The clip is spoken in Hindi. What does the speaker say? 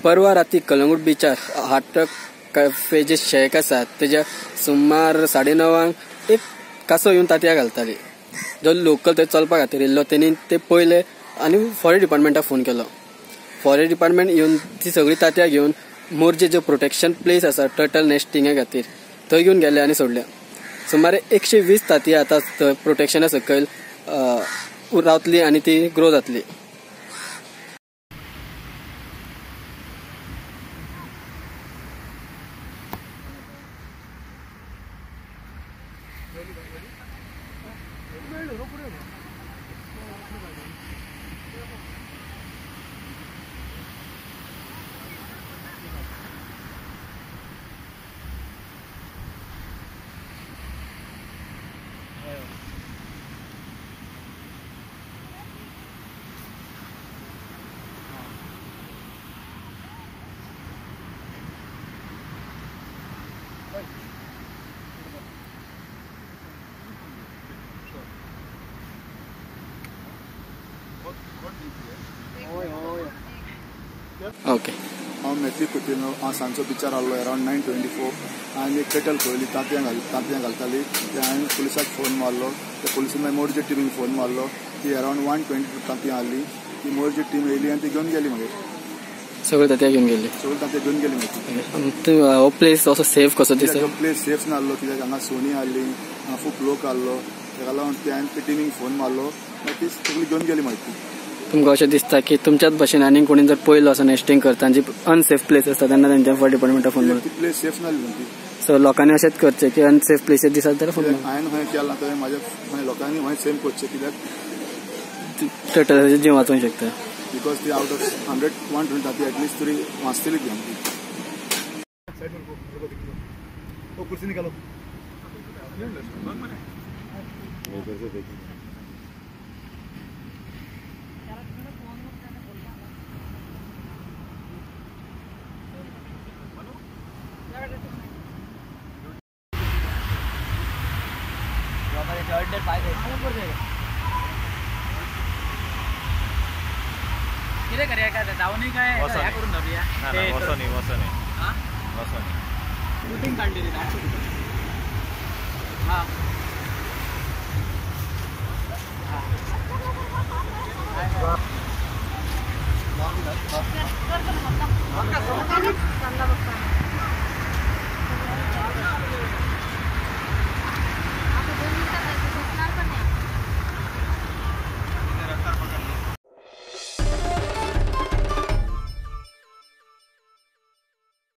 परवा राती कलंगूट बीचार हार्ट कॅफे जे शेक आसा तेज्या सुमार 9:30 एक कासो येवन तांतयां घालताली. जो लोकल थंय चलपा खातीर येयल्लो तेणी ते पळयले आनी फॉरेस्ट डिपार्टमेंटाक फोन केलो. फॉरेस्ट डिपार्टमेंट येवन ती सगळी तांतयां घेवन मोरजे जो प्रोटेक्शन प्लेस आसा टर्टल नेस्टिंगा खातीर थंय घेवन गेले आनी सोडल्या. सुमार 120 तांतयां आतां थंय प्रोटेक्शना सकयल रावतली आनी ती ग्रो जातली. ओके हांव मेथी कुटीन हांव सांजचो बिचार आहलो अरावंड 9:24 आनी एक केटल पळयली तांतयां घालताली. ते हांवें पुलिसाक फोन मारलो. ते पुलिसान मागीर मोरजे टिमीक फोन मारलो. ती अरावंड 122 तांतयां आहली. ती मोरजे टीम येयली आनी ती घेवन गेली. मागीर सगळे तांतयां घेवन गेले. मागीर हो प्लेस असो सेफ कसो दिसता? प्लेस सेफ नासलो कित्याक हांगा सोनी आहली, हांगा खूब लोक आहलो. ताका लागून ते हांवें ते टिमीक फोन मारलो. मागीर ती सगळी घेवन गेली. मागीर तुमकां अशें दिसता की तुमच्याच भाशेन आनी कोणी जर पळयलो असो नेस्टिंग करता जी अनसेफ प्लेस आसता तेन्ना तेंच्या फॉरेस्ट डिपार्टमेंटाक फोन मारता? ती प्लेस सेफ नासली ती. सो लोकांनी अशेंच करचें की अनसेफ प्लेसीस दिसता जाल्यार फोन हांवें खंय केलां तर म्हाज्या लोकांनी सेम करचें कित्याक टर्टलाचे जीव वाचूंक शकता. बिकॉज ती आवट ऑफ 100-120 तांतयां एटलीस्ट तरी वाचतली घेवन ती. किती करूया काय जाऊन काय करून धरूया शूटिंग काढलेली हा